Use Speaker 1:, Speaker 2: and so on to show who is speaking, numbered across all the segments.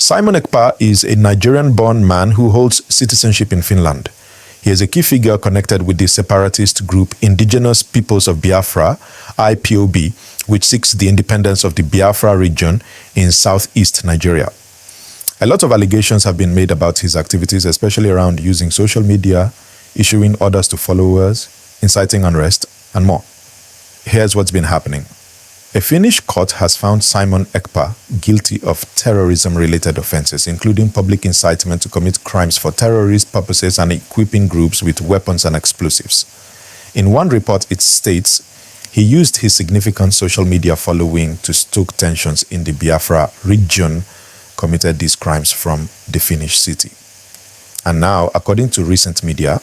Speaker 1: Simon Ekpa is a Nigerian-born man who holds citizenship in Finland. He is a key figure connected with the separatist group Indigenous Peoples of Biafra, IPOB, which seeks the independence of the Biafra region in southeast Nigeria. A lot of allegations have been made about his activities, especially around using social media, issuing orders to followers, inciting unrest, and more. Here's what's been happening. A Finnish court has found Simon Ekpa guilty of terrorism-related offenses, including public incitement to commit crimes for terrorist purposes and equipping groups with weapons and explosives. In one report, it states he used his significant social media following to stoke tensions in the Biafra region, committed these crimes from the Finnish city. And now, according to recent media,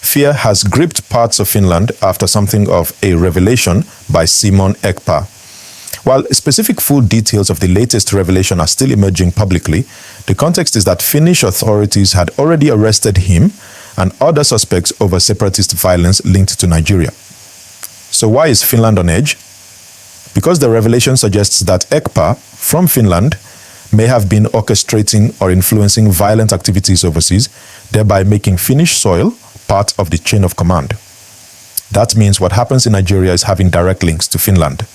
Speaker 1: fear has gripped parts of Finland after something of a revelation by Simon Ekpa. While specific full details of the latest revelation are still emerging publicly, the context is that Finnish authorities had already arrested him and other suspects over separatist violence linked to Nigeria. So why is Finland on edge? Because the revelation suggests that Ekpa, from Finland, may have been orchestrating or influencing violent activities overseas, thereby making Finnish soil part of the chain of command. That means what happens in Nigeria is having direct links to Finland.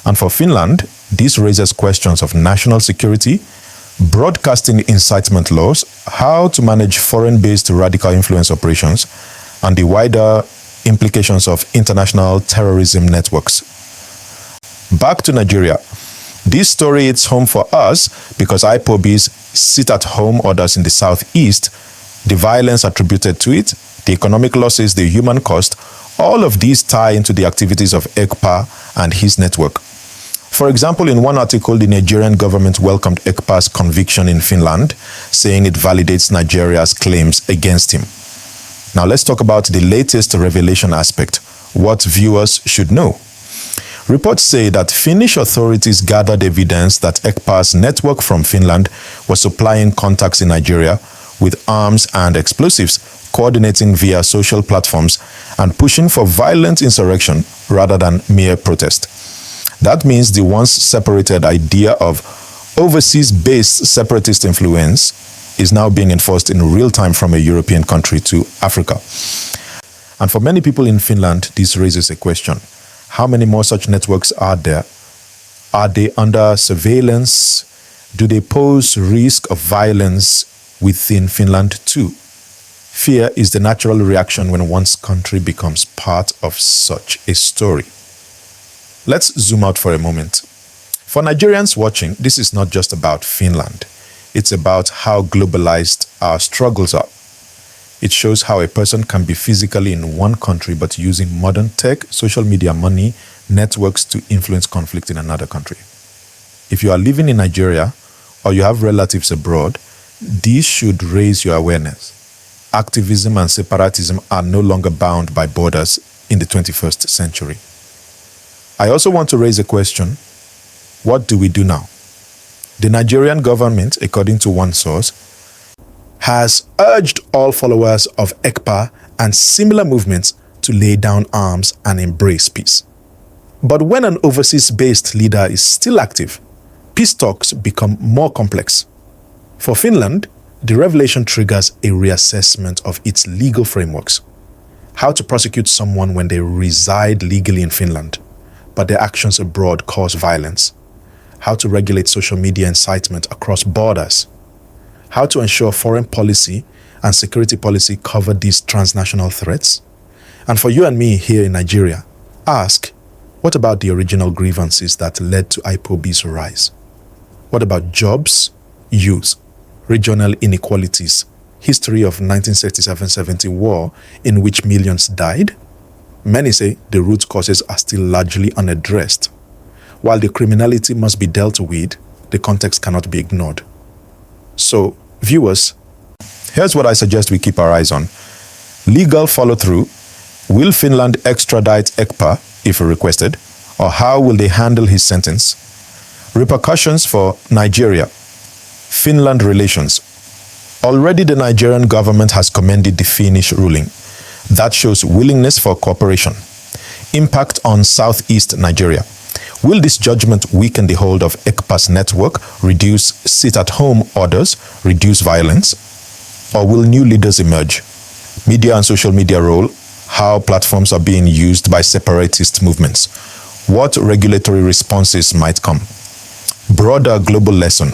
Speaker 1: And for Finland, this raises questions of national security, broadcasting incitement laws, how to manage foreign-based radical influence operations, and the wider implications of international terrorism networks. Back to Nigeria. This story hits home for us because IPOB's sit-at-home orders in the southeast, the violence attributed to it, the economic losses, the human cost, all of these tie into the activities of Ekpa and his network. For example, in one article, the Nigerian government welcomed Ekpa's conviction in Finland, saying it validates Nigeria's claims against him. Now let's talk about the latest revelation aspect, what viewers should know. Reports say that Finnish authorities gathered evidence that Ekpa's network from Finland was supplying contacts in Nigeria with arms and explosives, coordinating via social platforms and pushing for violent insurrection rather than mere protest. That means the once separated idea of overseas-based separatist influence is now being enforced in real time from a European country to Africa. And for many people in Finland, this raises a question. How many more such networks are there? Are they under surveillance? Do they pose risk of violence within Finland too? Fear is the natural reaction when one's country becomes part of such a story. Let's zoom out for a moment. For Nigerians watching, this is not just about Finland. It's about how globalized our struggles are. It shows how a person can be physically in one country but using modern tech, social media, money, networks to influence conflict in another country. If you are living in Nigeria or you have relatives abroad, this should raise your awareness. Activism and separatism are no longer bound by borders in the 21st century. I also want to raise a question. What do we do now? The Nigerian government, according to one source, has urged all followers of Ekpa and similar movements to lay down arms and embrace peace. But when an overseas-based leader is still active, peace talks become more complex. For Finland, the revelation triggers a reassessment of its legal frameworks. How to prosecute someone when they reside legally in Finland, but their actions abroad cause violence. How to regulate social media incitement across borders. How to ensure foreign policy and security policy cover these transnational threats. And for you and me here in Nigeria, ask, what about the original grievances that led to IPOB's rise? What about jobs, youth, regional inequalities, history of 1967-70 war in which millions died? Many say the root causes are still largely unaddressed. While the criminality must be dealt with, the context cannot be ignored. So, viewers, here's what I suggest we keep our eyes on. Legal follow-through. Will Finland extradite Ekpa if requested? Or how will they handle his sentence? Repercussions for Nigeria. Finland relations. Already the Nigerian government has commended the Finnish ruling. That shows willingness for cooperation. Impact on southeast Nigeria. Will this judgment weaken the hold of Ekpa's network, reduce sit-at-home orders, reduce violence? Or will new leaders emerge? Media and social media role, how platforms are being used by separatist movements. What regulatory responses might come? Broader global lesson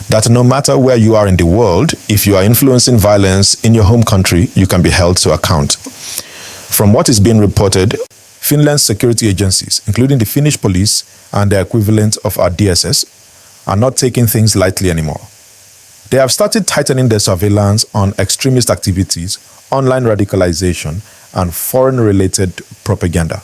Speaker 1: that no matter where you are in the world, if you are influencing violence in your home country, you can be held to account. From what is being reported, Finland's security agencies, including the Finnish police and the equivalent of our DSS, are not taking things lightly anymore. They have started tightening their surveillance on extremist activities, online radicalization, and foreign-related propaganda.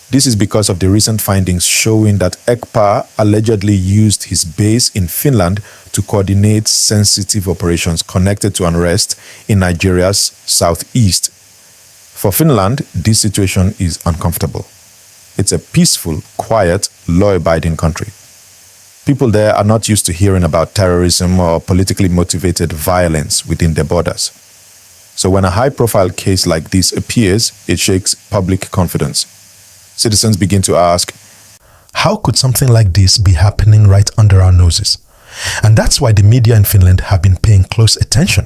Speaker 1: This is because of the recent findings showing that Ekpa allegedly used his base in Finland to coordinate sensitive operations connected to unrest in Nigeria's southeast. For Finland, this situation is uncomfortable. It's a peaceful, quiet, law-abiding country. People there are not used to hearing about terrorism or politically motivated violence within their borders. So when a high-profile case like this appears, it shakes public confidence. Citizens begin to ask, how could something like this be happening right under our noses? And that's why the media in Finland have been paying close attention.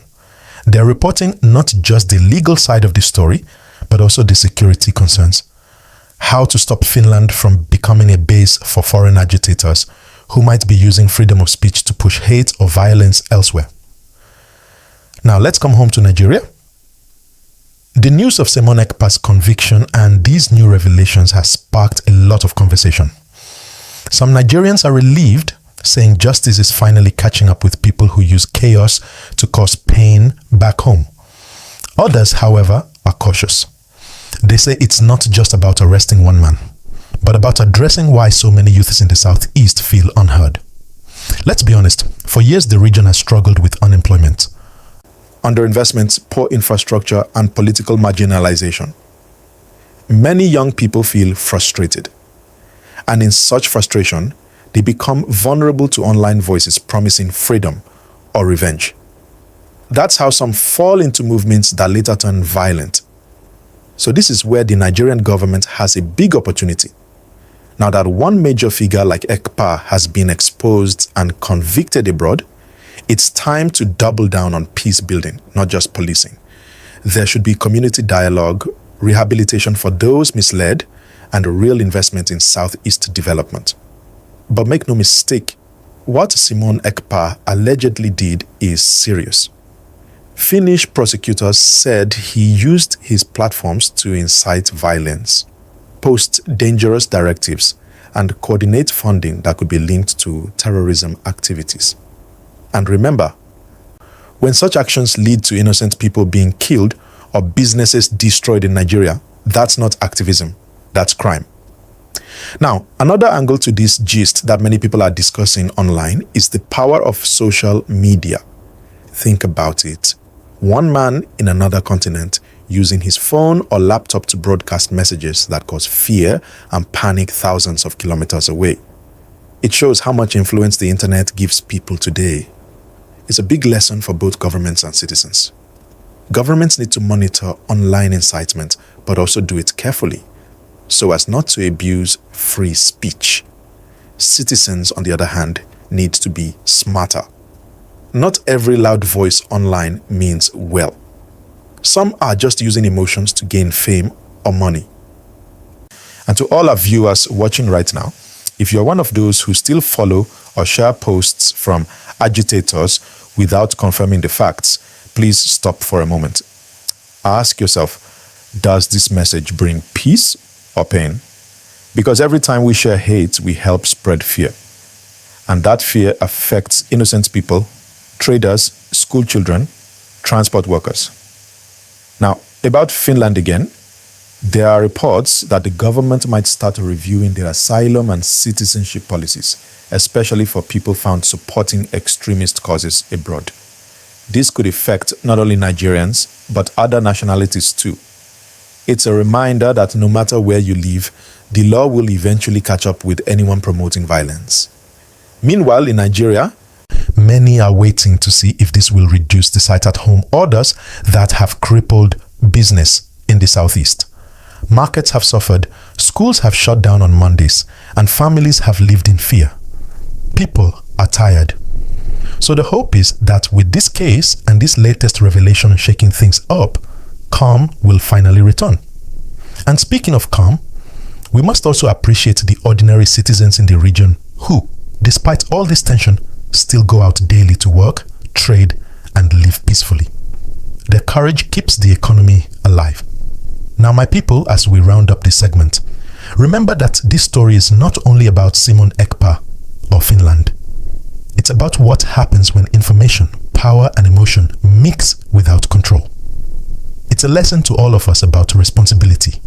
Speaker 1: They're reporting not just the legal side of the story, but also the security concerns. How to stop Finland from becoming a base for foreign agitators who might be using freedom of speech to push hate or violence elsewhere. Now let's come home to Nigeria. The news of Simon Ekpa's conviction and these new revelations has sparked a lot of conversation. Some Nigerians are relieved, saying justice is finally catching up with people who use chaos to cause pain back home. Others, however, are cautious. They say it's not just about arresting one man, but about addressing why so many youths in the southeast feel unheard. Let's be honest, for years the region has struggled with unemployment, underinvestment, poor infrastructure, and political marginalization. Many young people feel frustrated. And in such frustration, they become vulnerable to online voices promising freedom or revenge. That's how some fall into movements that later turn violent. So this is where the Nigerian government has a big opportunity. Now that one major figure like Ekpa has been exposed and convicted abroad, it's time to double down on peace building, not just policing. There should be community dialogue, rehabilitation for those misled, and a real investment in Southeast development. But make no mistake, what Simon Ekpa allegedly did is serious. Finnish prosecutors said he used his platforms to incite violence, post dangerous directives, and coordinate funding that could be linked to terrorism activities. And remember, when such actions lead to innocent people being killed or businesses destroyed in Nigeria, that's not activism, that's crime. Now, another angle to this gist that many people are discussing online is the power of social media. Think about it. One man in another continent using his phone or laptop to broadcast messages that cause fear and panic thousands of kilometers away. It shows how much influence the internet gives people today. It's a big lesson for both governments and citizens. Governments need to monitor online incitement, but also do it carefully, so as not to abuse free speech. Citizens, on the other hand, need to be smarter. Not every loud voice online means well. Some are just using emotions to gain fame or money. And to all our viewers watching right now, if you're one of those who still follow or share posts from agitators without confirming the facts, please stop for a moment. Ask yourself, does this message bring peace or pain? Because every time we share hate, we help spread fear. And that fear affects innocent people, traders, school children, transport workers. Now, about Finland again, there are reports that the government might start reviewing their asylum and citizenship policies, especially for people found supporting extremist causes abroad. This could affect not only Nigerians, but other nationalities too. It's a reminder that no matter where you live, the law will eventually catch up with anyone promoting violence. Meanwhile, in Nigeria, many are waiting to see if this will reduce the sit-at-home orders that have crippled business in the southeast. markets have suffered, schools have shut down on Mondays, and families have lived in fear. People are tired. So the hope is that with this case and this latest revelation shaking things up, calm will finally return. And speaking of calm, we must also appreciate the ordinary citizens in the region who, despite all this tension, still go out daily to work, trade, and live peacefully. Their courage keeps the economy alive. Now, my people, as we round up this segment, remember that this story is not only about Simon Ekpa or Finland. It's about what happens when information, power, and emotion mix without control. It's a lesson to all of us about responsibility,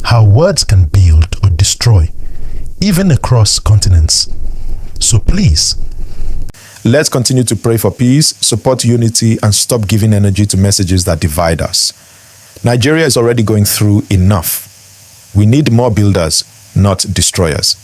Speaker 1: how words can build or destroy, even across continents. So please, let's continue to pray for peace, support unity, and stop giving energy to messages that divide us. Nigeria is already going through enough. We need more builders, not destroyers.